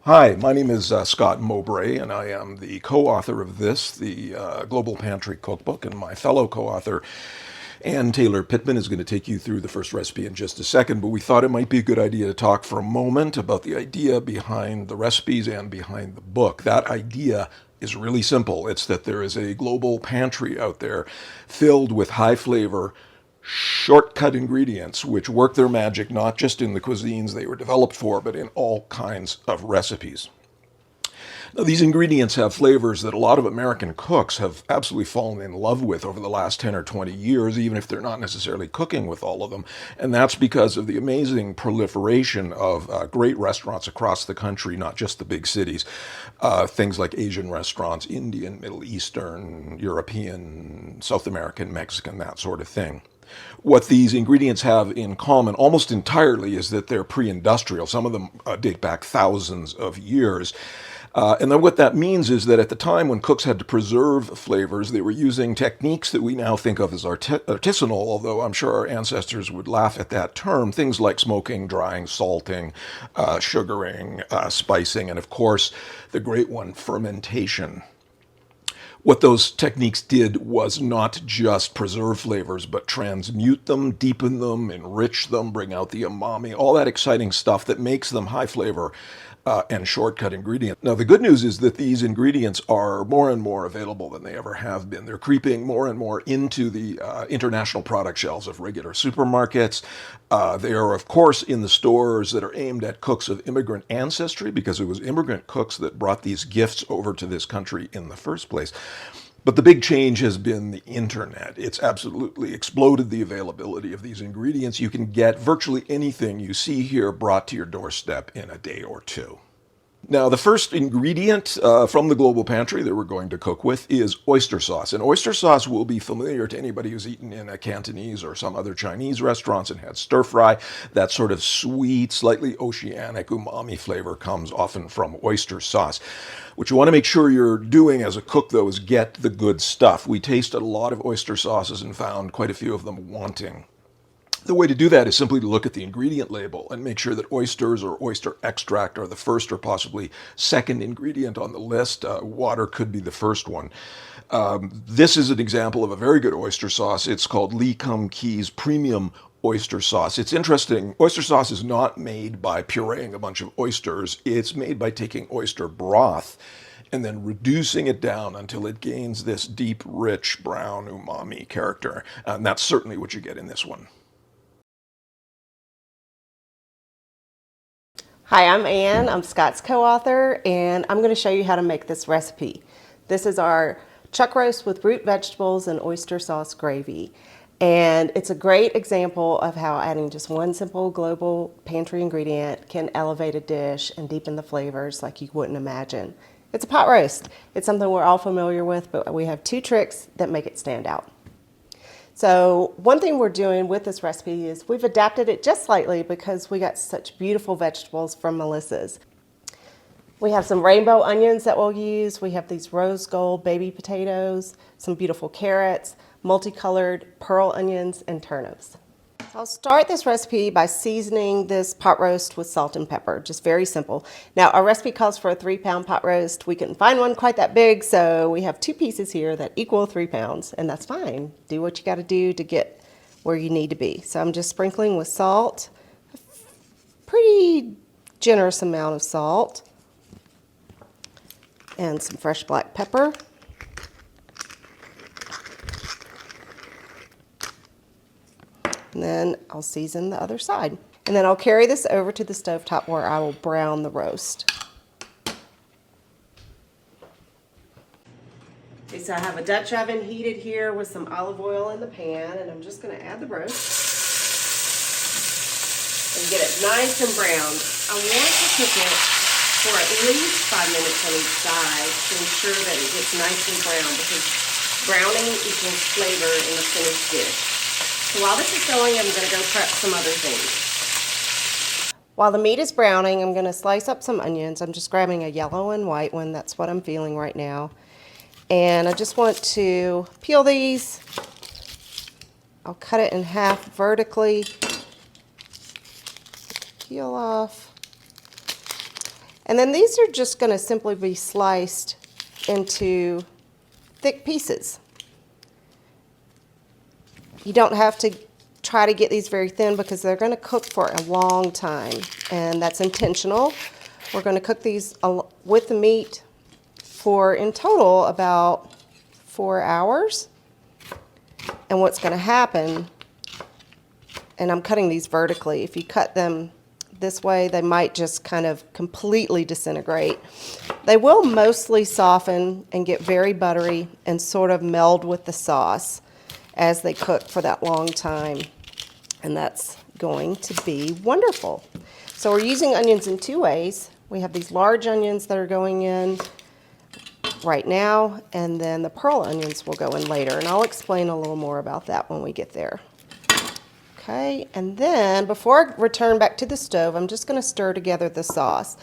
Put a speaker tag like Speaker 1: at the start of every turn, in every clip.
Speaker 1: Hi, my name is Scott Mowbray, and I am the co-author of this, the Global Pantry Cookbook, and my fellow co-author, Ann Taylor Pittman, is going to take you through the first recipe in just a second, but we thought it might be a good idea to talk for a moment about the idea behind the recipes and behind the book. That idea is really simple. It's that there is a global pantry out there filled with high flavor, shortcut ingredients which work their magic not just in the cuisines they were developed for, but in all kinds of recipes. Now, these ingredients have flavors that a lot of American cooks have absolutely fallen in love with over the last 10 or 20 years, even if they're not necessarily cooking with all of them. And that's because of the amazing proliferation of great restaurants across the country, not just the big cities. Things like Asian restaurants, Indian, Middle Eastern, European, South American, Mexican, that sort of thing. What these ingredients have in common almost entirely is that they're pre-industrial. Some of them date back thousands of years. And then what that means is that at the time when cooks had to preserve flavors, they were using techniques that we now think of as artisanal, although I'm sure our ancestors would laugh at that term. Things like smoking, drying, salting, sugaring, spicing, and of course, the great one, fermentation. What those techniques did was not just preserve flavors, but transmute them, deepen them, enrich them, bring out the umami, all that exciting stuff that makes them high flavor and shortcut ingredients. Now, the good news is that these ingredients are more and more available than they ever have been. They're creeping more and more into the international product shelves of regular supermarkets. They are, of course, in the stores that are aimed at cooks of immigrant ancestry, because it was immigrant cooks that brought these gifts over to this country in the first place. But the big change has been the internet. It's absolutely exploded the availability of these ingredients. You can get virtually anything you see here brought to your doorstep in a day or two. Now, the first ingredient from the Global Pantry that we're going to cook with is oyster sauce. And oyster sauce will be familiar to anybody who's eaten in a Cantonese or some other Chinese restaurants and had stir fry. That sort of sweet, slightly oceanic umami flavor comes often from oyster sauce. What you want to make sure you're doing as a cook, though, is get the good stuff. We tasted a lot of oyster sauces and found quite a few of them wanting. The way to do that is simply to look at the ingredient label and make sure that oysters or oyster extract are the first or possibly second ingredient on the list. Water could be the first one. This is an example of a very good oyster sauce. It's called Lee Kum Kee's Premium Oyster Sauce. It's interesting. Oyster sauce is not made by pureeing a bunch of oysters. It's made by taking oyster broth and then reducing it down until it gains this deep, rich, brown umami character. And that's certainly what you get in this one.
Speaker 2: Hi, I'm Ann. I'm Scott's co-author, and I'm going to show you how to make this recipe. This is our chuck roast with root vegetables and oyster sauce gravy. And it's a great example of how adding just one simple global pantry ingredient can elevate a dish and deepen the flavors like you wouldn't imagine. It's a pot roast. It's something we're all familiar with, but we have two tricks that make it stand out. So one thing we're doing with this recipe is we've adapted it just slightly because we got such beautiful vegetables from Melissa's. We have some rainbow onions that we'll use. We have these rose gold baby potatoes, some beautiful carrots, multicolored pearl onions, and turnips. I'll start this recipe by seasoning this pot roast with salt and pepper, just very simple. Now, our recipe calls for a 3-pound pot roast. We couldn't find one quite that big, so we have 2 pieces here that equal 3 pounds, and that's fine. Do what you got to do to get where you need to be. So I'm just sprinkling with salt, a pretty generous amount of salt, and some fresh black pepper. And then I'll season the other side. And then I'll carry this over to the stovetop where I will brown the roast. Okay, so I have a Dutch oven heated here with some olive oil in the pan, and I'm just going to add the roast and get it nice and browned. I want to cook it for at least 5 minutes on each side to ensure that it gets nice and brown, because browning equals flavor in a finished dish. So while this is going, I'm going to go prep some other things. While the meat is browning, I'm going to slice up some onions. I'm just grabbing a yellow and white one. That's what I'm feeling right now. And I just want to peel these. I'll cut it in half vertically. Peel off. And then these are just going to simply be sliced into thick pieces. You don't have to try to get these very thin because they're going to cook for a long time, and that's intentional. We're going to cook these with the meat for, in total, about 4 hours. And what's going to happen, and I'm cutting these vertically, if you cut them this way, they might just kind of completely disintegrate. They will mostly soften and get very buttery and sort of meld with the sauce as they cook for that long time. And that's going to be wonderful. So we're using onions in 2 ways. We have these large onions that are going in right now, and then the pearl onions will go in later. And I'll explain a little more about that when we get there. Okay, and then before I return back to the stove, I'm just going to stir together the sauce.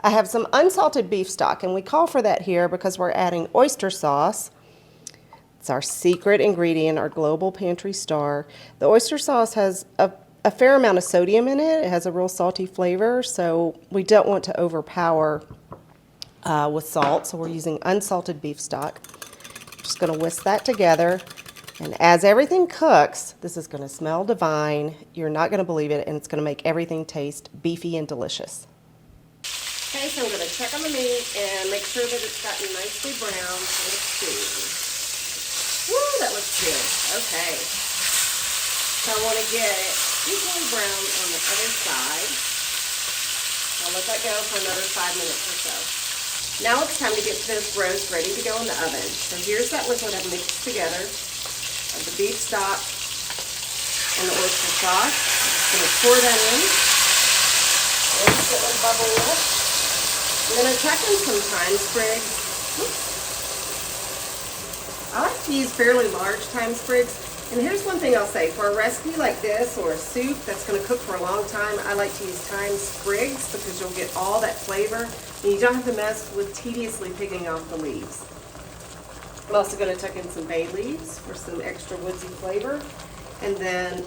Speaker 2: I have some unsalted beef stock, and we call for that here because we're adding oyster sauce. It's our secret ingredient, our Global Pantry star. The oyster sauce has a fair amount of sodium in it. It has a real salty flavor, so we don't want to overpower with salt, so we're using unsalted beef stock. Just going to whisk that together. And as everything cooks, this is going to smell divine. You're not going to believe it, and it's going to make everything taste beefy and delicious. Okay, so I'm going to check on the meat and make sure that it's gotten nicely browned. So let's see. Woo, that looks good. Okay. So I want to get it equally brown on the other side. I'll let that go for another 5 minutes or so. Now it's time to get this roast ready to go in the oven. So here's that liquid I've mixed together of the beef stock and the oyster sauce. I'm just going to pour that in. Let's get it bubble up. I'm going to tuck in some thyme sprigs. Oops. I like to use fairly large thyme sprigs. And here's one thing I'll say. For a recipe like this or a soup that's going to cook for a long time, I like to use thyme sprigs because you'll get all that flavor. And you don't have to mess with tediously picking off the leaves. I'm also going to tuck in some bay leaves for some extra woodsy flavor. And then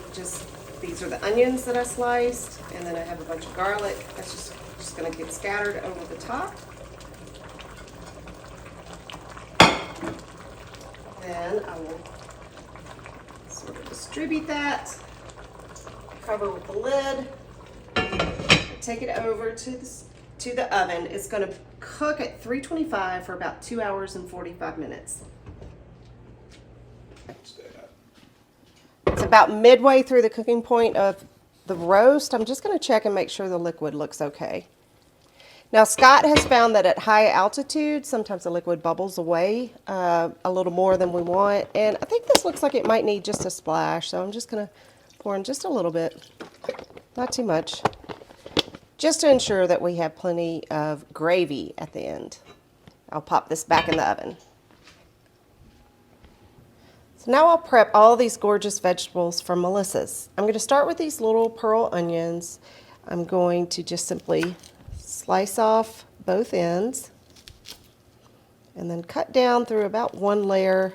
Speaker 2: these are the onions that I sliced. And then I have a bunch of garlic. That's just going to get scattered over the top. Then I will sort of distribute that, cover with the lid, take it over to the oven. It's going to cook at 325 for about 2 hours and 45 minutes. It's about midway through the cooking point of the roast. I'm just going to check and make sure the liquid looks okay. Now, Scott has found that at high altitude, sometimes the liquid bubbles away a little more than we want. And I think this looks like it might need just a splash. So I'm just going to pour in just a little bit, not too much, just to ensure that we have plenty of gravy at the end. I'll pop this back in the oven. So now I'll prep all these gorgeous vegetables for Melissa's. I'm going to start with these little pearl onions. I'm going to just simply slice off both ends and then cut down through about one layer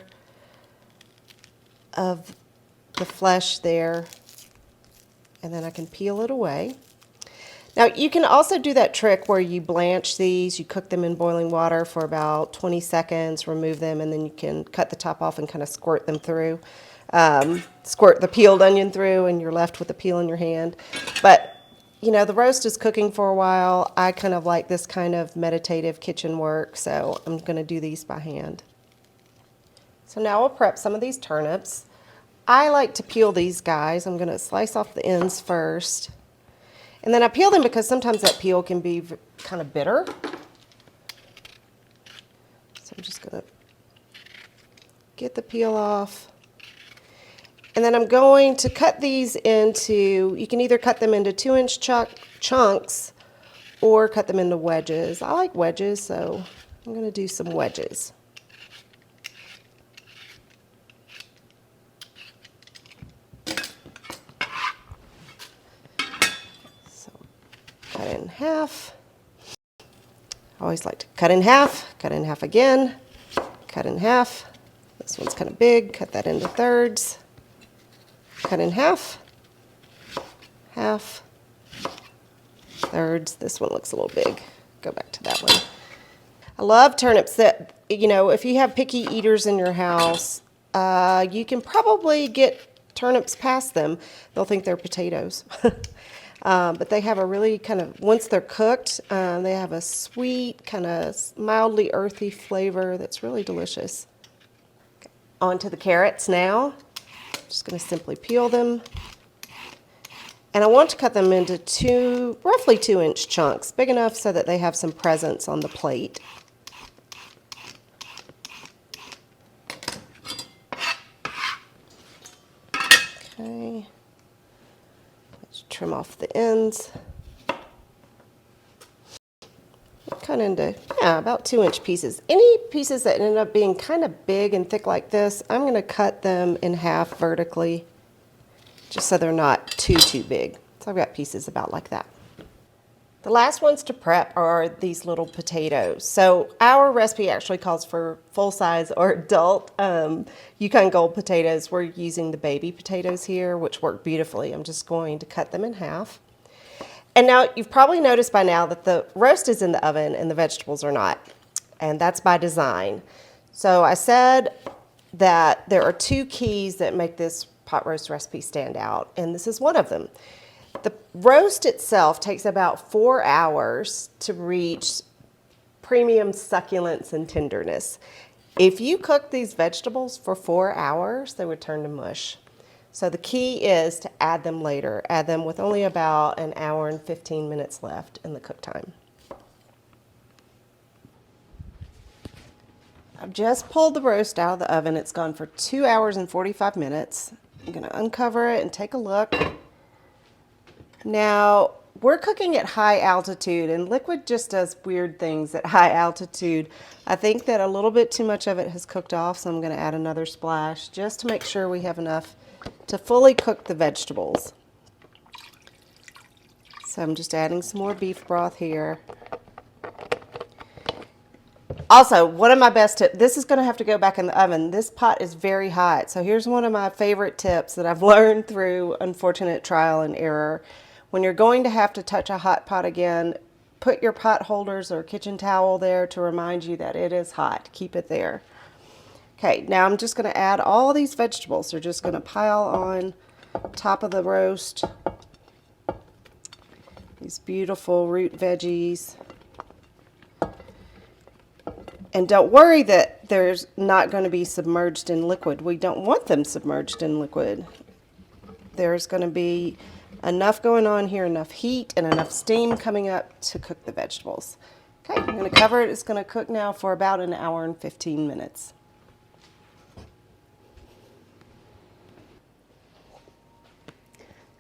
Speaker 2: of the flesh there, and then I can peel it away. Now you can also do that trick where you blanch these, you cook them in boiling water for about 20 seconds, remove them, and then you can cut the top off and kind of squirt them through. Squirt the peeled onion through and you're left with the peel in your hand. But you know, the roast is cooking for a while. I kind of like this kind of meditative kitchen work, so I'm going to do these by hand. So now I'll prep some of these turnips. I like to peel these guys. I'm going to slice off the ends first. And then I peel them because sometimes that peel can be kind of bitter. So I'm just going to get the peel off. And then I'm going to cut these into, you can either cut them into 2-inch chunks or cut them into wedges. I like wedges, so I'm going to do some wedges. So cut it in half. I always like to cut in half again, cut in half. This one's kind of big, cut that into thirds. Cut in half, thirds. This one looks a little big. go back to that one. I love turnips that, you know, if you have picky eaters in your house, you can probably get turnips past them. They'll think they're potatoes. But they have a really kind of, once they're cooked, they have a sweet, kind of mildly earthy flavor that's really delicious. Okay. On to the carrots now. Just going to simply peel them. And I want to cut them into roughly 2-inch chunks, big enough so that they have some presence on the plate. Okay. Let's trim off the ends. Cut into, about 2-inch pieces. Any pieces that end up being kind of big and thick like this, I'm going to cut them in half vertically, just so they're not too big. So I've got pieces about like that. The last ones to prep are these little potatoes. So our recipe actually calls for full-size or adult Yukon Gold potatoes. We're using the baby potatoes here, which work beautifully. I'm just going to cut them in half. And now you've probably noticed by now that the roast is in the oven and the vegetables are not. And that's by design. So I said that there are 2 keys that make this pot roast recipe stand out, and this is one of them. The roast itself takes about 4 hours to reach premium succulence and tenderness. If you cook these vegetables for 4 hours, they would turn to mush. So the key is to add them later. Add them with only about 1 hour and 15 minutes left in the cook time. I've just pulled the roast out of the oven. It's gone for 2 hours and 45 minutes. I'm going to uncover it and take a look. Now, we're cooking at high altitude, and liquid just does weird things at high altitude. I think that a little bit too much of it has cooked off, so I'm going to add another splash just to make sure we have enough to fully cook the vegetables. So I'm just adding some more beef broth here. Also, one of my best tips, this is going to have to go back in the oven. This pot is very hot. So here's one of my favorite tips that I've learned through unfortunate trial and error. When you're going to have to touch a hot pot again, put your pot holders or kitchen towel there to remind you that it is hot. Keep it there. Okay, now I'm just going to add all these vegetables. They're just going to pile on top of the roast. These beautiful root veggies. And don't worry that there's not going to be submerged in liquid. We don't want them submerged in liquid. There's going to be enough going on here, enough heat and enough steam coming up to cook the vegetables. Okay, I'm going to cover it. It's going to cook now for about 1 hour and 15 minutes.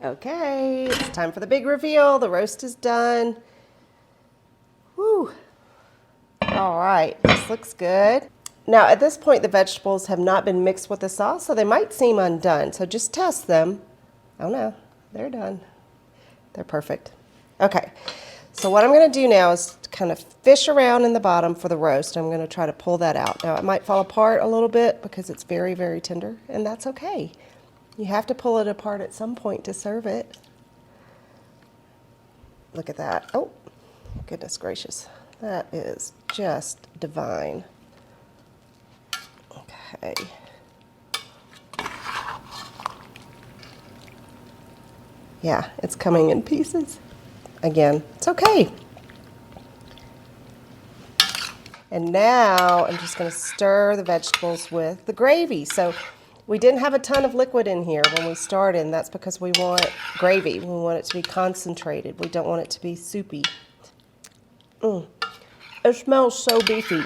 Speaker 2: Okay, it's time for the big reveal. The roast is done. Whew. All right, this looks good. Now at this point the vegetables have not been mixed with the sauce, so they might seem undone. So just test them. Oh no, they're done. They're perfect. Okay, so what I'm going to do now is kind of fish around in the bottom for the roast. I'm going to try to pull that out. Now it might fall apart a little bit because it's very, very tender, and that's okay. You have to pull it apart at some point to serve it. Look at that. Oh, goodness gracious. That is just divine. Okay. Yeah, it's coming in pieces. Again, it's okay. And now I'm just going to stir the vegetables with the gravy. So we didn't have a ton of liquid in here when we started, and that's because we want gravy. We want it to be concentrated. We don't want it to be soupy. It smells so beefy.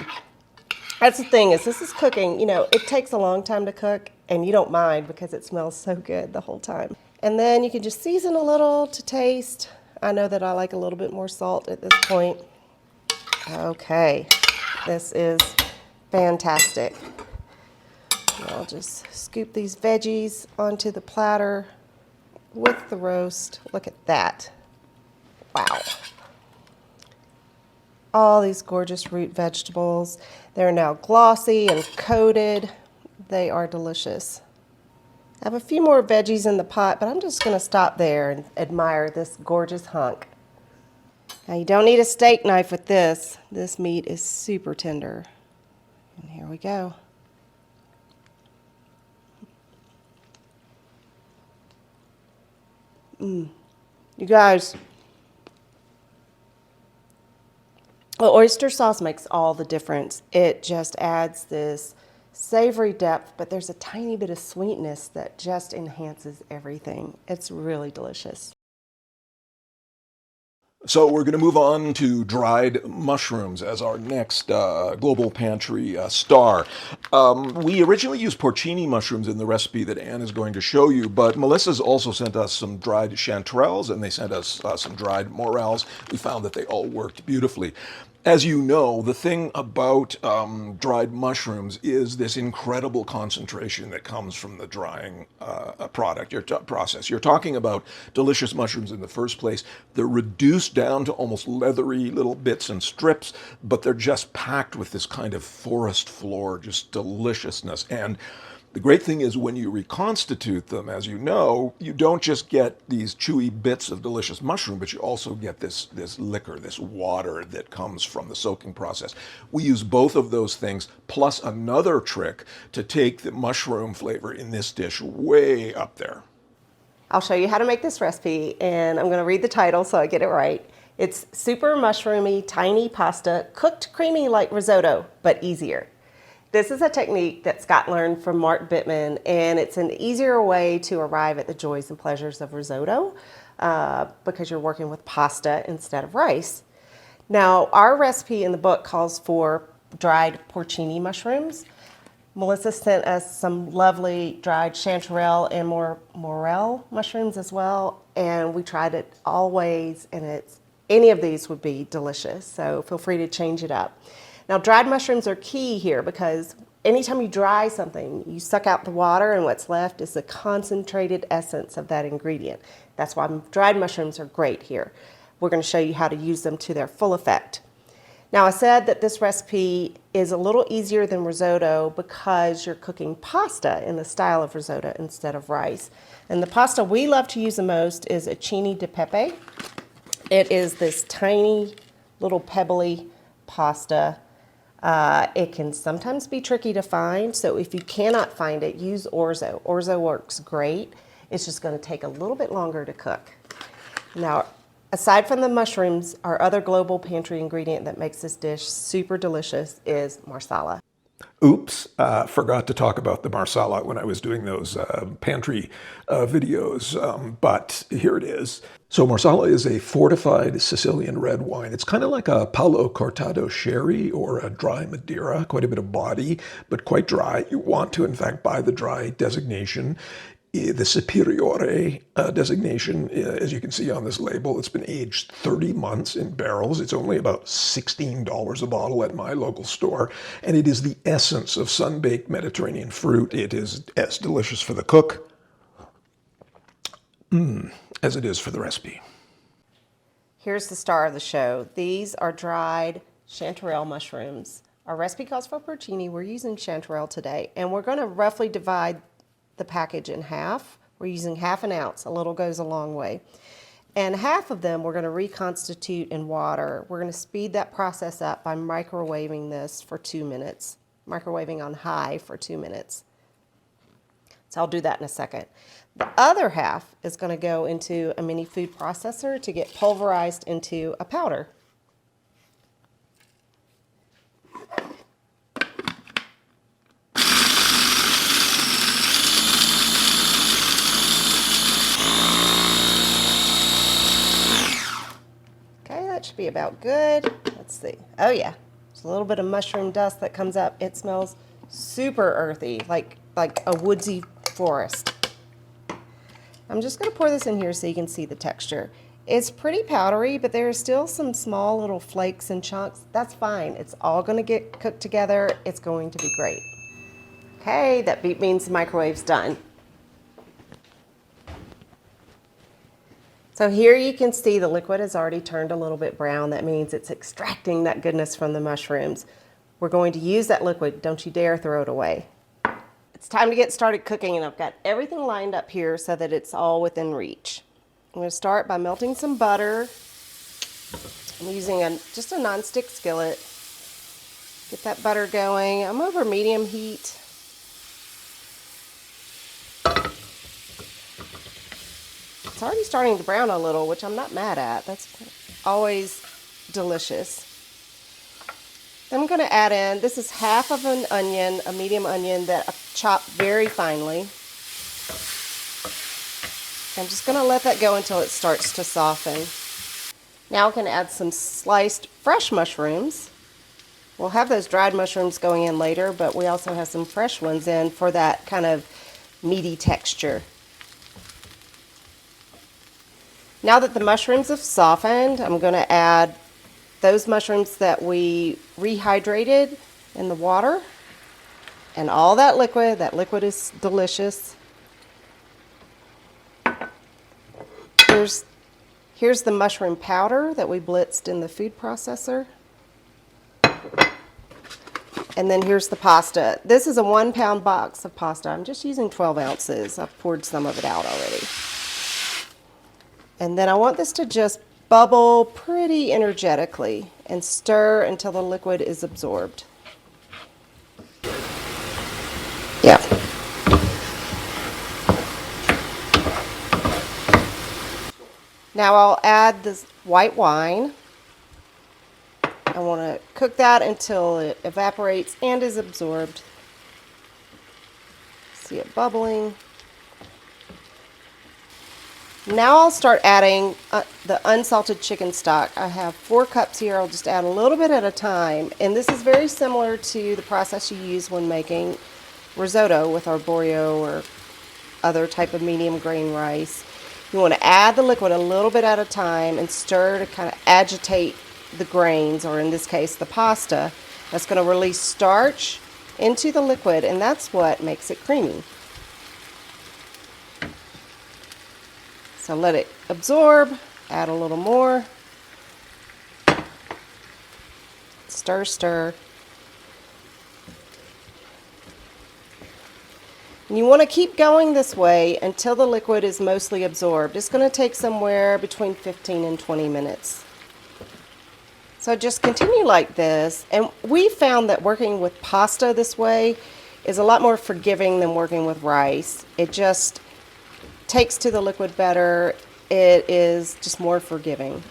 Speaker 2: That's the thing, is this is cooking, you know, it takes a long time to cook, and you don't mind because it smells so good the whole time. And then you can just season a little to taste. I know that I like a little bit more salt at this point. Okay, this is fantastic. I'll just scoop these veggies onto the platter with the roast. Look at that. Wow. All these gorgeous root vegetables. They're now glossy and coated. They are delicious. I have a few more veggies in the pot, but I'm just going to stop there and admire this gorgeous hunk. Now you don't need a steak knife with this. This meat is super tender. And here we go. You guys, the oyster sauce makes all the difference. It just adds this savory depth, but there's a tiny bit of sweetness that just enhances everything. It's really delicious.
Speaker 1: So we're going to move on to dried mushrooms as our next Global Pantry star. We originally used porcini mushrooms in the recipe that Anne is going to show you, but Melissa's also sent us some dried chanterelles and they sent us some dried morels. We found that they all worked beautifully. As you know, the thing about dried mushrooms is this incredible concentration that comes from the drying process. You're talking about delicious mushrooms in the first place. They're reduced down to almost leathery little bits and strips, but they're just packed with this kind of forest floor, just deliciousness. And the great thing is when you reconstitute them, as you know, you don't just get these chewy bits of delicious mushroom, but you also get this liquor, this water that comes from the soaking process. We use both of those things, plus another trick to take the mushroom flavor in this dish way up there.
Speaker 2: I'll show you how to make this recipe, and I'm going to read the title so I get it right. It's super mushroomy, tiny pasta, cooked creamy like risotto, but easier. This is a technique that Scott learned from Mark Bittman, and it's an easier way to arrive at the joys and pleasures of risotto because you're working with pasta instead of rice. Now, our recipe in the book calls for dried porcini mushrooms. Melissa sent us some lovely dried chanterelle and morel mushrooms as well, and we tried it all ways, and any of these would be delicious, so feel free to change it up. Now, dried mushrooms are key here because anytime you dry something, you suck out the water and what's left is the concentrated essence of that ingredient. That's why dried mushrooms are great here. We're going to show you how to use them to their full effect. Now, I said that this recipe is a little easier than risotto because you're cooking pasta in the style of risotto instead of rice. And the pasta we love to use the most is acini di pepe. It is this tiny little pebbly pasta. It can sometimes be tricky to find, so if you cannot find it, use orzo. Orzo works great. It's just going to take a little bit longer to cook. Now, aside from the mushrooms, our other Global Pantry ingredient that makes this dish super delicious is marsala.
Speaker 1: Oops, forgot to talk about the marsala when I was doing those pantry videos, but here it is. So marsala is a fortified Sicilian red wine. It's kind of like a Palo Cortado sherry or a dry Madeira, quite a bit of body, but quite dry. You want to, in fact, buy the dry designation. The Superiore designation, as you can see on this label, it's been aged 30 months in barrels. It's only about $16 a bottle at my local store, and it is the essence of sun-baked Mediterranean fruit. It is as delicious for the cook as it is for the recipe.
Speaker 2: Here's the star of the show. These are dried chanterelle mushrooms. Our recipe calls for porcini. We're using chanterelle today, and we're going to roughly divide the package in half. We're using half an ounce. A little goes a long way. And half of them we're going to reconstitute in water. We're going to speed that process up by microwaving this for 2 minutes. Microwaving on high for 2 minutes. So I'll do that in a second. The other half is going to go into a mini food processor to get pulverized into a powder. Should be about good. Let's see. Oh yeah, there's a little bit of mushroom dust that comes up. It smells super earthy, like a woodsy forest. I'm just going to pour this in here so you can see the texture. It's pretty powdery, but there are still some small little flakes and chunks. That's fine. It's all going to get cooked together. It's going to be great. Okay, that beep means the microwave's done. So here you can see the liquid has already turned a little bit brown. That means it's extracting that goodness from the mushrooms. We're going to use that liquid. Don't you dare throw it away. It's time to get started cooking, and I've got everything lined up here so that it's all within reach. I'm going to start by melting some butter I'm using just a nonstick skillet. Get that butter going. I'm over medium heat. It's already starting to brown a little, which I'm not mad at. That's always delicious. I'm going to add in, this is half of an onion, a medium onion that I chopped very finely. I'm just going to let that go until it starts to soften. Now I can add some sliced fresh mushrooms. We'll have those dried mushrooms going in later, but we also have some fresh ones in for that kind of meaty texture. Now that the mushrooms have softened, I'm going to add those mushrooms that we rehydrated in the water and all that liquid. That liquid is delicious. Here's the mushroom powder that we blitzed in the food processor. And then here's the pasta. This is a 1 pound box of pasta. I'm just using 12 ounces. I've poured some of it out already. And then I want this to just bubble pretty energetically and stir until the liquid is absorbed. Yeah. Now I'll add this white wine. I want to cook that until it evaporates and is absorbed. See it bubbling. Now I'll start adding the unsalted chicken stock. I have 4 cups here. I'll just add a little bit at a time. And this is very similar to the process you use when making risotto with arborio or other type of medium grain rice. You want to add the liquid a little bit at a time and stir to kind of agitate the grains, or in this case the pasta. That's going to release starch into the liquid, and that's what makes it creamy. So let it absorb, add a little more, stir, stir. And you want to keep going this way until the liquid is mostly absorbed. It's going to take somewhere between 15 and 20 minutes. So just continue like this. And we found that working with pasta this way is a lot more forgiving than working with rice. It just takes to the liquid better. It is just more forgiving.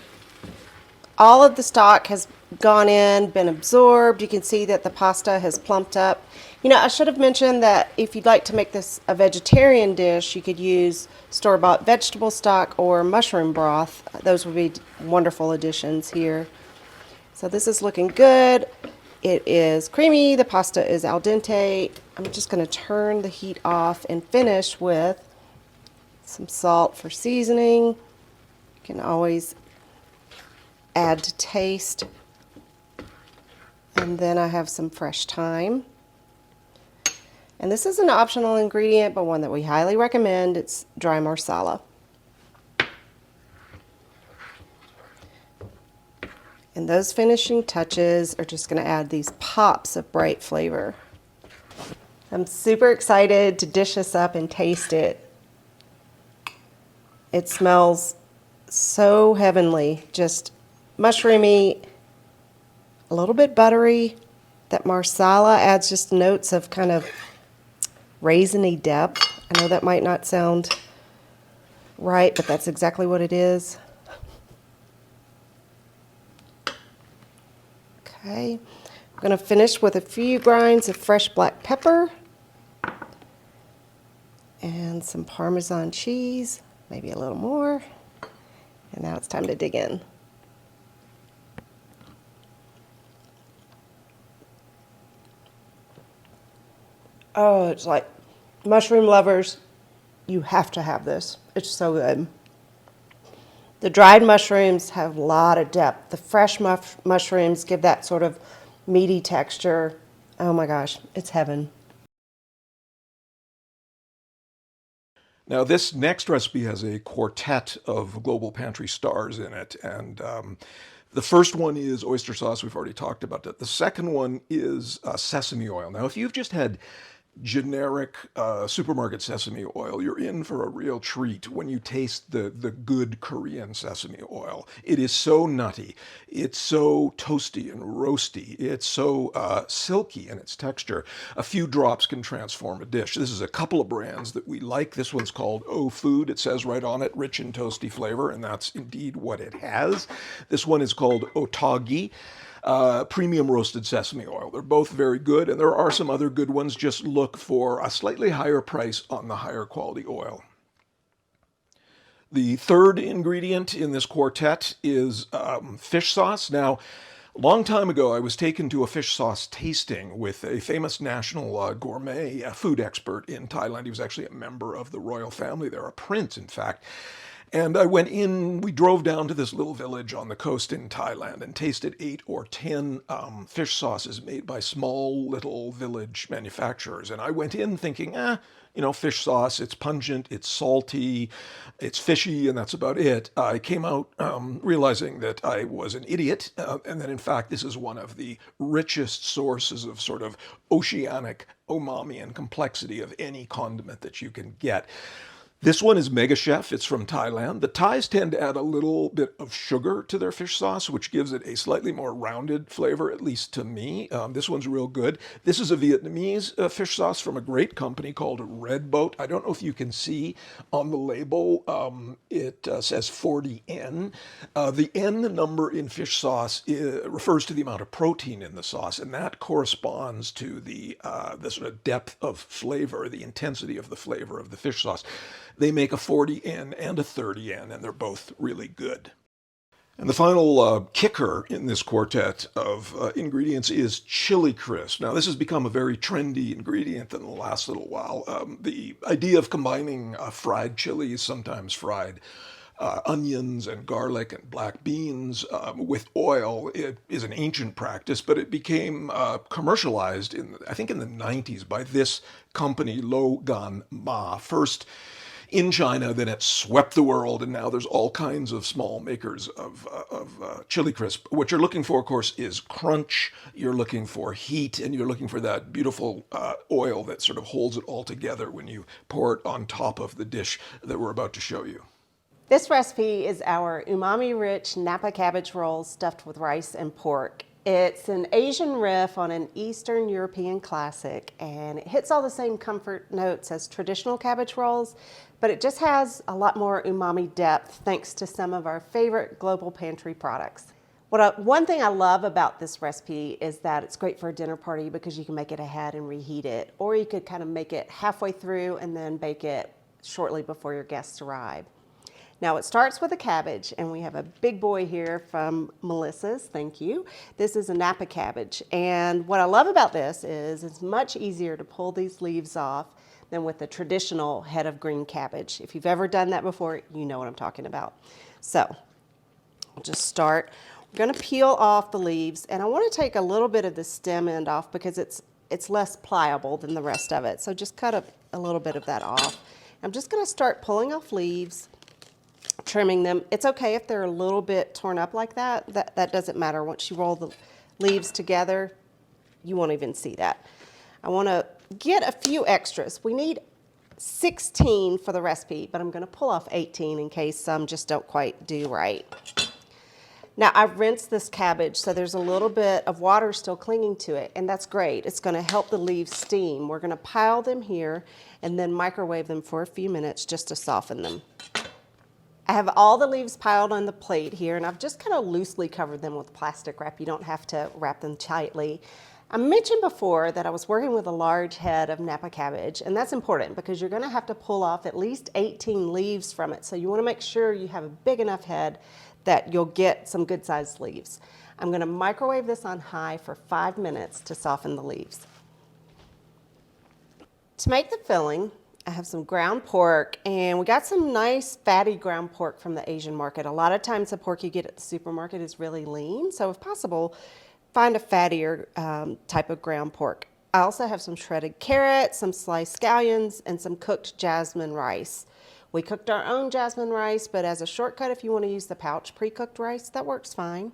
Speaker 2: All of the stock has gone in, been absorbed. You can see that the pasta has plumped up. You know, I should have mentioned that if you'd like to make this a vegetarian dish, you could use store-bought vegetable stock or mushroom broth. Those would be wonderful additions here. So this is looking good. It is creamy. The pasta is al dente. I'm just going to turn the heat off and finish with some salt for seasoning. You can always add to taste. And then I have some fresh thyme. And this is an optional ingredient, but one that we highly recommend. It's dry marsala. And those finishing touches are just going to add these pops of bright flavor. I'm super excited to dish this up and taste it. It smells so heavenly, just mushroomy, a little bit buttery. That marsala adds just notes of kind of raisiny depth. I know that might not sound right, but that's exactly what it is. Okay, I'm going to finish with a few grinds of fresh black pepper and some Parmesan cheese, maybe a little more. And now it's time to dig in. Oh, it's like mushroom lovers, you have to have this. It's so good. The dried mushrooms have a lot of depth. The fresh mushrooms give that sort of meaty texture. Oh my gosh, it's heaven.
Speaker 1: Now, this next recipe has a quartet of Global Pantry stars in it, and the first one is oyster sauce. We've already talked about that. The second one is sesame oil. Now, if you've just had generic supermarket sesame oil, you're in for a real treat when you taste the good Korean sesame oil. It is so nutty. It's so toasty and roasty. It's so silky in its texture. A few drops can transform a dish. This is a couple of brands that we like. This one's called O Food. It says right on it, rich and toasty flavor, and that's indeed what it has. This one is called Otogi. Premium roasted sesame oil. They're both very good, and there are some other good ones. Just look for a slightly higher price on the higher quality oil. The third ingredient in this quartet is fish sauce. Now, a long time ago, I was taken to a fish sauce tasting with a famous national gourmet food expert in Thailand. He was actually a member of the royal family there, a prince, in fact. And I went in, we drove down to this little village on the coast in Thailand and tasted 8 or 10 fish sauces made by small little village manufacturers. And I went in thinking, fish sauce, it's pungent, it's salty, it's fishy, and that's about it. I came out realizing that I was an idiot, and that in fact this is one of the richest sources of sort of oceanic umami and complexity of any condiment that you can get. This one is Mega Chef. It's from Thailand. The Thais tend to add a little bit of sugar to their fish sauce, which gives it a slightly more rounded flavor, at least to me. This one's real good. This is a Vietnamese fish sauce from a great company called Red Boat. I don't know if you can see on the label, it says 40N. The N number in fish sauce refers to the amount of protein in the sauce, and that corresponds to the sort of depth of flavor, the intensity of the flavor of the fish sauce. They make a 40N and a 30N, and they're both really good. And the final kicker in this quartet of ingredients is chili crisp. Now, this has become a very trendy ingredient in the last little while. The idea of combining fried chilies, sometimes fried onions and garlic and black beans with oil, it is an ancient practice, but it became commercialized I think in the 90s by this company, Lo Gan Ma. First in China, then it swept the world, and now there's all kinds of small makers of chili crisp. What you're looking for, of course, is crunch. You're looking for heat, and you're looking for that beautiful oil that sort of holds it all together when you pour it on top of the dish that we're about to show you.
Speaker 2: This recipe is our umami-rich Napa cabbage roll stuffed with rice and pork. It's an Asian riff on an Eastern European classic, and it hits all the same comfort notes as traditional cabbage rolls, but it just has a lot more umami depth thanks to some of our favorite Global Pantry products. One thing I love about this recipe is that it's great for a dinner party because you can make it ahead and reheat it, or you could kind of make it halfway through and then bake it shortly before your guests arrive. Now it starts with a cabbage, and we have a big boy here from Melissa's, thank you. This is a Napa cabbage, and what I love about this is it's much easier to pull these leaves off than with the traditional head of green cabbage. If you've ever done that before, you know what I'm talking about. So I'll just start. We're gonna peel off the leaves, and I wanna take a little bit of the stem end off because it's less pliable than the rest of it. So just cut a little bit of that off. I'm just gonna start pulling off leaves, trimming them. It's okay if they're a little bit torn up like that. That doesn't matter. Once you roll the leaves together, you won't even see that. I want to get a few extras. We need 16 for the recipe, but I'm going to pull off 18 in case some just don't quite do right. Now, I've rinsed this cabbage, so there's a little bit of water still clinging to it, and that's great. It's going to help the leaves steam. We're going to pile them here and then microwave them for a few minutes just to soften them. I have all the leaves piled on the plate here, and I've just kind of loosely covered them with plastic wrap. You don't have to wrap them tightly. I mentioned before that I was working with a large head of Napa cabbage, and that's important because you're going to have to pull off at least 18 leaves from it. So you want to make sure you have a big enough head that you'll get some good sized leaves. I'm going to microwave this on high for 5 minutes to soften the leaves. To make the filling, I have some ground pork, and we got some nice fatty ground pork from the Asian market. A lot of times the pork you get at the supermarket is really lean, so if possible, find a fattier type of ground pork. I also have some shredded carrots, some sliced scallions, and some cooked jasmine rice. We cooked our own jasmine rice, but as a shortcut, if you want to use the pouch pre-cooked rice, that works fine.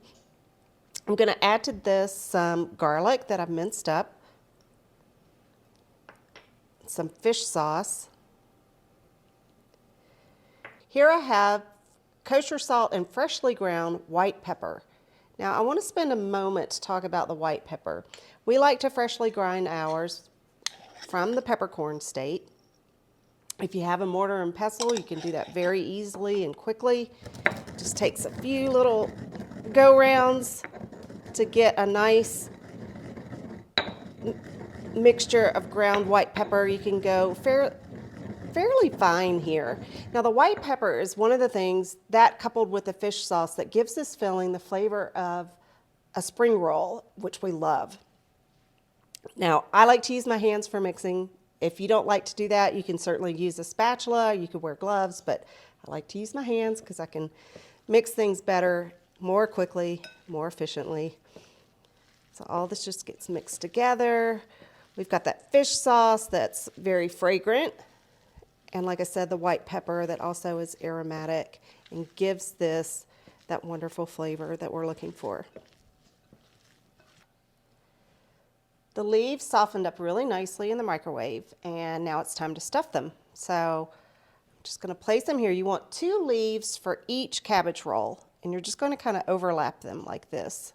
Speaker 2: I'm going to add to this some garlic that I've minced up. some fish sauce. Here I have kosher salt and freshly ground white pepper. Now I want to spend a moment to talk about the white pepper. We like to freshly grind ours from the peppercorn state. If you have a mortar and pestle, you can do that very easily and quickly. Just takes a few little go rounds to get a nice mixture of ground white pepper. You can go fairly fine here. Now the white pepper is one of the things that, coupled with the fish sauce, that gives this filling the flavor of a spring roll, which we love. Now I like to use my hands for mixing. If you don't like to do that, you can certainly use a spatula, you could wear gloves, but I like to use my hands because I can mix things better, more quickly, more efficiently. So all this just gets mixed together. We've got that fish sauce that's very fragrant. And like I said, the white pepper that also is aromatic and gives this that wonderful flavor that we're looking for. The leaves softened up really nicely in the microwave, and now it's time to stuff them. So I'm just going to place them here. You want 2 leaves for each cabbage roll, and you're just going to kind of overlap them like this.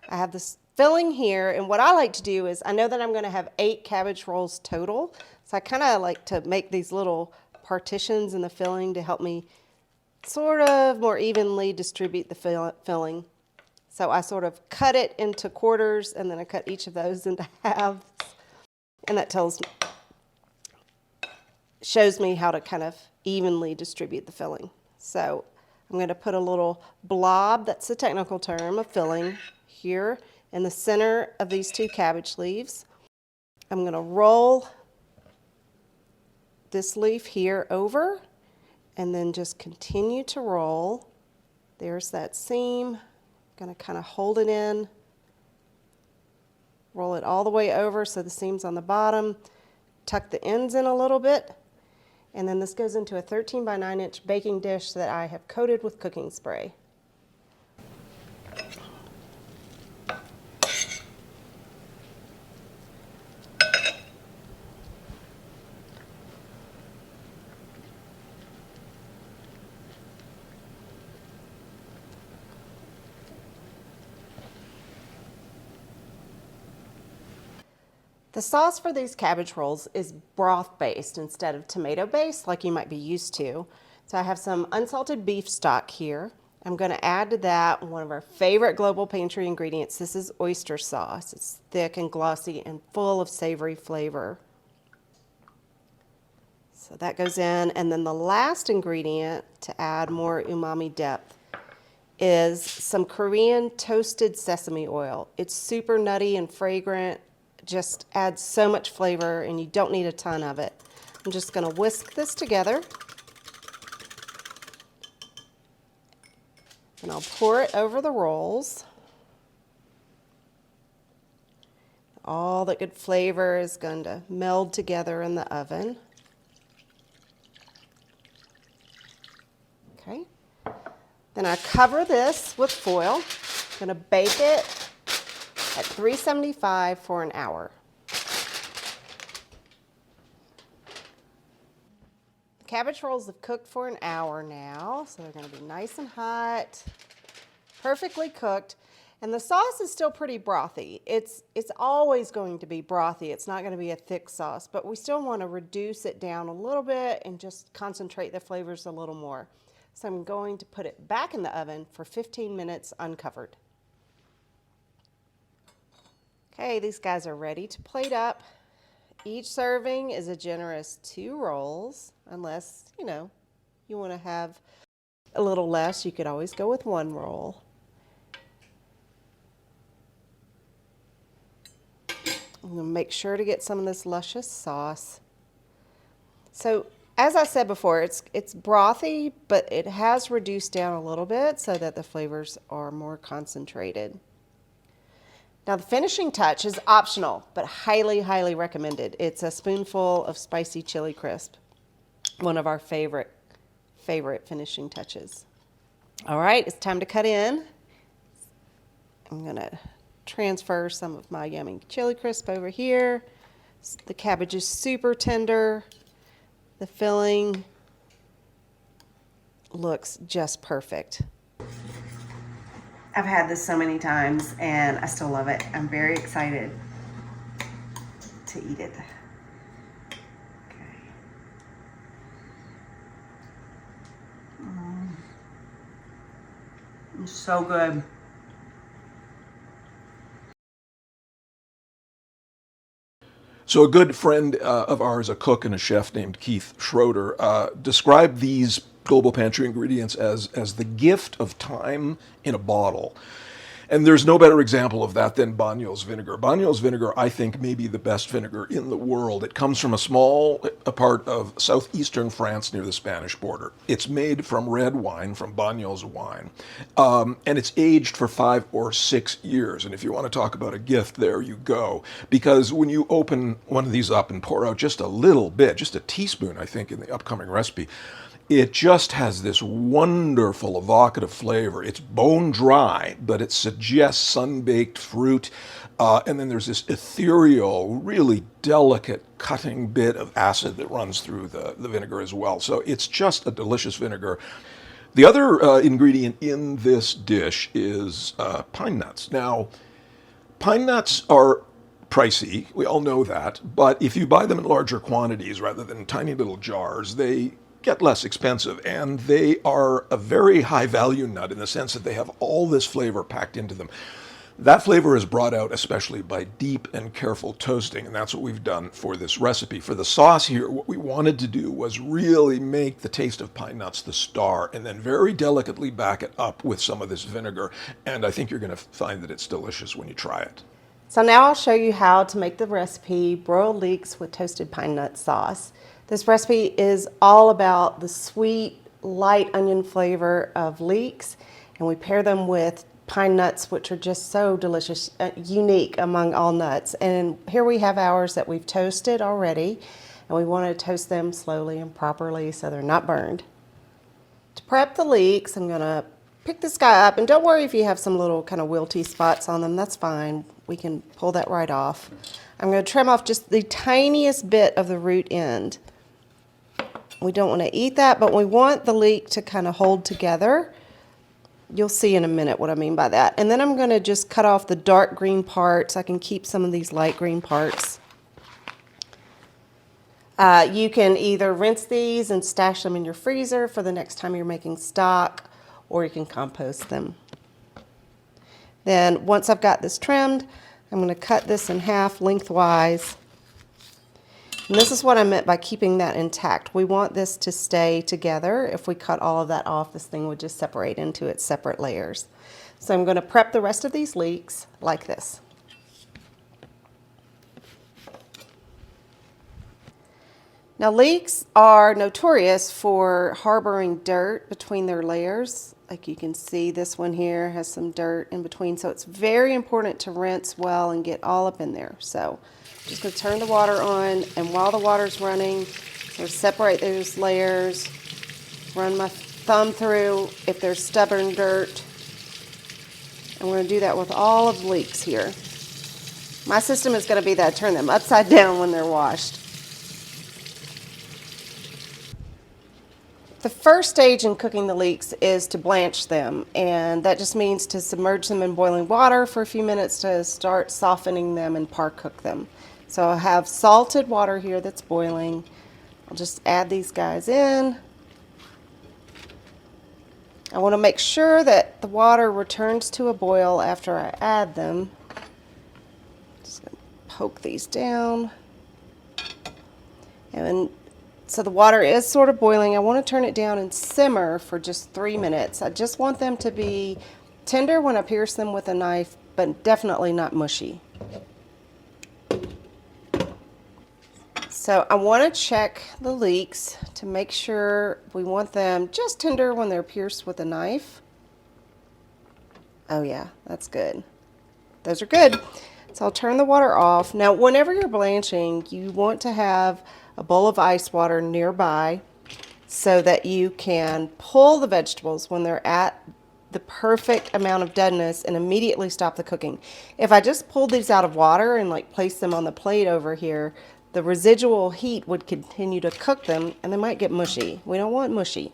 Speaker 2: I have this filling here, and what I like to do is, I know that I'm going to have 8 cabbage rolls total, so I kind of like to make these little partitions in the filling to help me sort of more evenly distribute the filling. So I sort of cut it into quarters, and then I cut each of those into halves, and that shows me how to kind of evenly distribute the filling. So I'm going to put a little blob, that's the technical term, of filling here in the center of these 2 cabbage leaves. I'm going to roll this leaf here over, and then just continue to roll. There's that seam. Going to kind of hold it in, roll it all the way over so the seam's on the bottom, tuck the ends in a little bit, and then this goes into a 13 by 9 inch baking dish that I have coated with cooking spray. The sauce for these cabbage rolls is broth based instead of tomato based like you might be used to. So I have some unsalted beef stock here. I'm going to add to that one of our favorite Global Pantry ingredients. This is oyster sauce. It's thick and glossy and full of savory flavor. So that goes in, and then the last ingredient to add more umami depth is some Korean toasted sesame oil. It's super nutty and fragrant. Just adds so much flavor, and you don't need a ton of it. I'm just going to whisk this together, and I'll pour it over the rolls. All that good flavor is going to meld together in the oven. Okay. Then I cover this with foil. I'm going to bake it at 375 for an hour. The cabbage rolls have cooked for an hour now, so they're going to be nice and hot, perfectly cooked. And the sauce is still pretty brothy. It's always going to be brothy. It's not going to be a thick sauce, but we still want to reduce it down a little bit and just concentrate the flavors a little more. So I'm going to put it back in the oven for 15 minutes uncovered. Okay, these guys are ready to plate up. Each serving is a generous 2 rolls, unless, you want to have a little less. You could always go with 1 roll. I'm going to make sure to get some of this luscious sauce. So, as I said before, it's brothy, but it has reduced down a little bit so that the flavors are more concentrated. Now the finishing touch is optional, but highly, highly recommended. It's a spoonful of spicy chili crisp, one of our favorite finishing touches. All right, it's time to cut in. I'm gonna transfer some of my yummy chili crisp over here. The cabbage is super tender. The filling looks just perfect. I've had this so many times and I still love it. I'm very excited to eat it. Okay. It's so good.
Speaker 1: So a good friend of ours, a cook and a chef named Keith Schroeder, described these Global Pantry ingredients as the gift of time in a bottle. And there's no better example of that than Banyuls vinegar. Banyuls vinegar, I think, may be the best vinegar in the world. It comes from a part of southeastern France near the Spanish border. It's made from red wine, from Banyuls wine, and it's aged for 5 or 6 years. And if you want to talk about a gift, there you go. Because when you open one of these up and pour out just a little bit, just a teaspoon, I think, in the upcoming recipe, it just has this wonderful evocative flavor. It's bone dry, but it suggests sun-baked fruit. And then there's this ethereal, really delicate cutting bit of acid that runs through the vinegar as well. So it's just a delicious vinegar. The other ingredient in this dish is pine nuts. Now, pine nuts are pricey, we all know that, but if you buy them in larger quantities rather than tiny little jars, they get less expensive, and they are a very high value nut in the sense that they have all this flavor packed into them. That flavor is brought out especially by deep and careful toasting, and that's what we've done for this recipe. For the sauce here, what we wanted to do was really make the taste of pine nuts the star, and then very delicately back it up with some of this vinegar, and I think you're going to find that it's delicious when you try it.
Speaker 2: So now I'll show you how to make the recipe broiled leeks with toasted pine nut sauce. This recipe is all about the sweet, light onion flavor of leeks, and we pair them with pine nuts, which are just so delicious, unique among all nuts. And here we have ours that we've toasted already, and we want to toast them slowly and properly so they're not burned. To prep the leeks, I'm going to pick this guy up, and don't worry if you have some little kind of wilty spots on them, that's fine. We can pull that right off. I'm going to trim off just the tiniest bit of the root end. We don't want to eat that, but we want the leek to kind of hold together. You'll see in a minute what I mean by that. And then I'm going to just cut off the dark green parts. I can keep some of these light green parts. You can either rinse these and stash them in your freezer for the next time you're making stock, or you can compost them. Then once I've got this trimmed, I'm going to cut this in half lengthwise. And this is what I meant by keeping that intact. We want this to stay together. If we cut all of that off, this thing would just separate into its separate layers. So I'm going to prep the rest of these leeks like this. Now, leeks are notorious for harboring dirt between their layers. Like you can see, this one here has some dirt in between, so it's very important to rinse well and get all up in there. So I'm just going to turn the water on, and while the water's running, I'll separate those layers, run my thumb through if there's stubborn dirt. And we're going to do that with all of the leeks here. My system is going to be that I turn them upside down when they're washed. The first stage in cooking the leeks is to blanch them, and that just means to submerge them in boiling water for a few minutes to start softening them and par cook them. So I have salted water here that's boiling. I'll just add these guys in. I want to make sure that the water returns to a boil after I add them. Just going to poke these down. And so the water is sort of boiling. I want to turn it down and simmer for just 3 minutes. I just want them to be tender when I pierce them with a knife, but definitely not mushy. So I want to check the leeks to make sure we want them just tender when they're pierced with a knife. Oh yeah, that's good. Those are good. So I'll turn the water off. Now, whenever you're blanching, you want to have a bowl of ice water nearby so that you can pull the vegetables when they're at the perfect amount of deadness and immediately stop the cooking. If I just pulled these out of water and like placed them on the plate over here, the residual heat would continue to cook them and they might get mushy. We don't want mushy.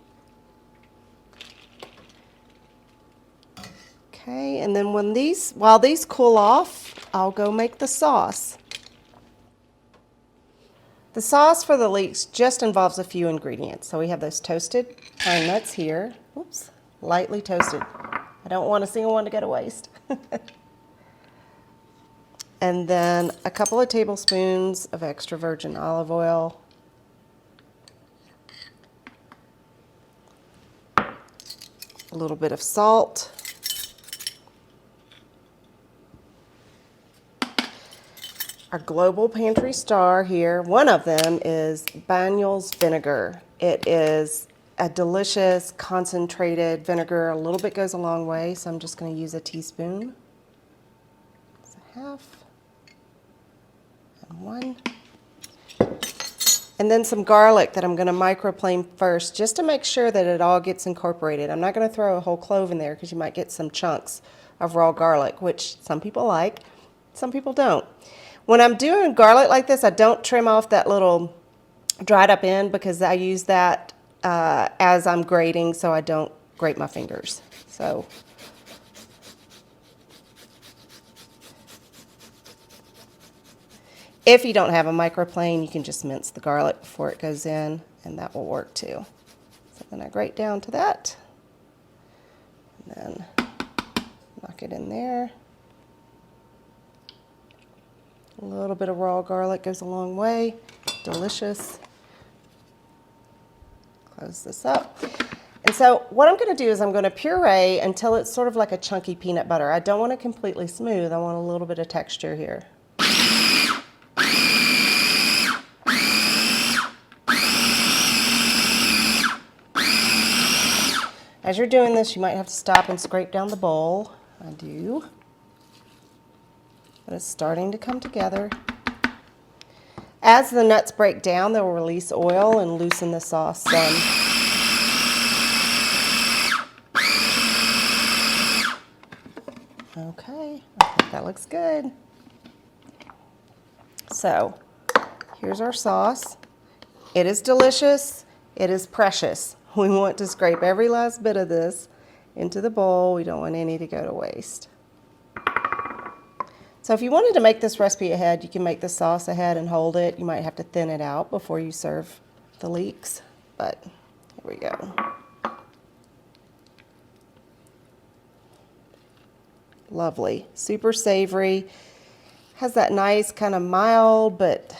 Speaker 2: Okay, and then while these cool off, I'll go make the sauce. The sauce for the leeks just involves a few ingredients. So we have those toasted pine nuts here. Oops, lightly toasted. I don't want a single one to go to waste. And then a couple of tablespoons of extra virgin olive oil. A little bit of salt. Our Global Pantry Star here, one of them is Banyuls vinegar. It is a delicious concentrated vinegar. A little bit goes a long way, so I'm just going to use a teaspoon. That's a half. And one. And then some garlic that I'm going to microplane first, just to make sure that it all gets incorporated. I'm not going to throw a whole clove in there because you might get some chunks of raw garlic, which some people like, some people don't. When I'm doing garlic like this, I don't trim off that little dried up end because I use that as I'm grating so I don't grate my fingers. So if you don't have a microplane, you can just mince the garlic before it goes in, and that will work too. So then I grate down to that, and then knock it in there. A little bit of raw garlic goes a long way. Delicious. Close this up. And so what I'm going to do is I'm going to puree until it's sort of like a chunky peanut butter. I don't want it completely smooth. I want a little bit of texture here. As you're doing this, you might have to stop and scrape down the bowl. I do. But it's starting to come together. As the nuts break down, they'll release oil and loosen the sauce some. Okay, I think that looks good. So, here's our sauce. It is delicious. It is precious. We want to scrape every last bit of this into the bowl. We don't want any to go to waste. So if you wanted to make this recipe ahead, you can make the sauce ahead and hold it. You might have to thin it out before you serve the leeks, but here we go. Lovely, super savory. Has that nice kind of mild, but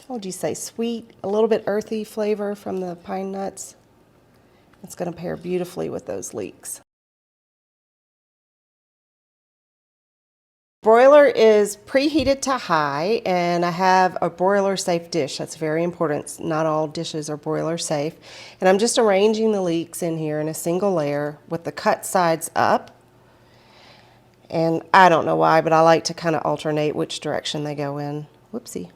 Speaker 2: what would you say, sweet, a little bit earthy flavor from the pine nuts. It's going to pair beautifully with those leeks. Broiler is preheated to high, and I have a broiler safe dish. That's very important. Not all dishes are broiler safe. And I'm just arranging the leeks in here in a single layer with the cut sides up. And I don't know why, but I like to kind of alternate which direction they go in. Whoopsie.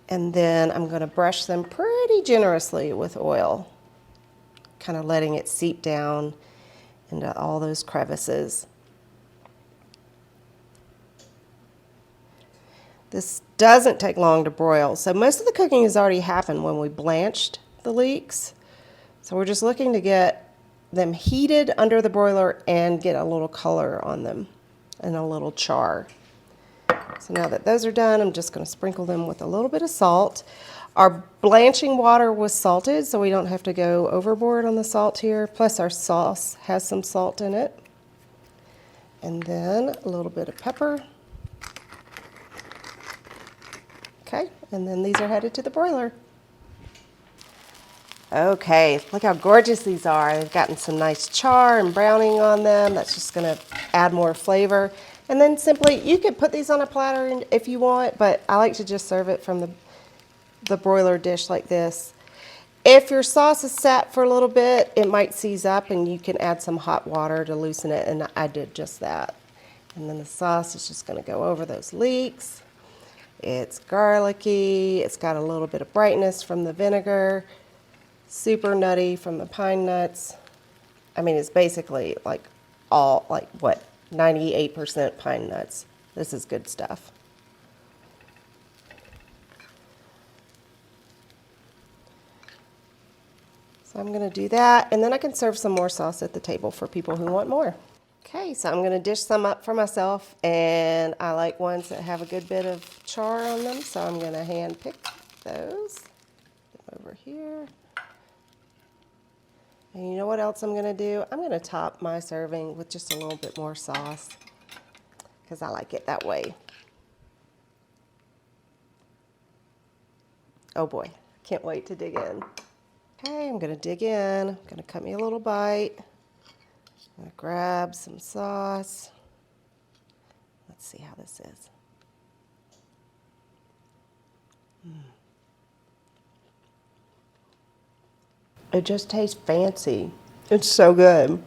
Speaker 2: And then I'm going to brush them pretty generously with oil, kind of letting it seep down into all those crevices. This doesn't take long to broil, so most of the cooking has already happened when we blanched the leeks. So we're just looking to get them heated under the broiler and get a little color on them and a little char. So now that those are done, I'm just going to sprinkle them with a little bit of salt. Our blanching water was salted, so we don't have to go overboard on the salt here. Plus our sauce has some salt in it. And then a little bit of pepper. Okay, and then these are headed to the broiler. Okay, look how gorgeous these are. They've gotten some nice char and browning on them. That's just going to add more flavor. And then simply, you could put these on a platter if you want, but I like to just serve it from the broiler dish like this. If your sauce is sat for a little bit, it might seize up and you can add some hot water to loosen it, and I did just that. And then the sauce is just going to go over those leeks. It's garlicky, it's got a little bit of brightness from the vinegar. super nutty from the pine nuts. I mean, it's basically like all, like what, 98% pine nuts. This is good stuff. So I'm gonna do that, and then I can serve some more sauce at the table for people who want more. Okay, so I'm gonna dish some up for myself, and I like ones that have a good bit of char on them, so I'm gonna hand pick those. Get them over here. And you know what else I'm gonna do? I'm gonna top my serving with just a little bit more sauce, because I like it that way. Oh boy, can't wait to dig in. Okay, I'm gonna dig in. I'm gonna cut me a little bite. I'm gonna grab some sauce. Let's see how this is. It just tastes fancy. It's so good.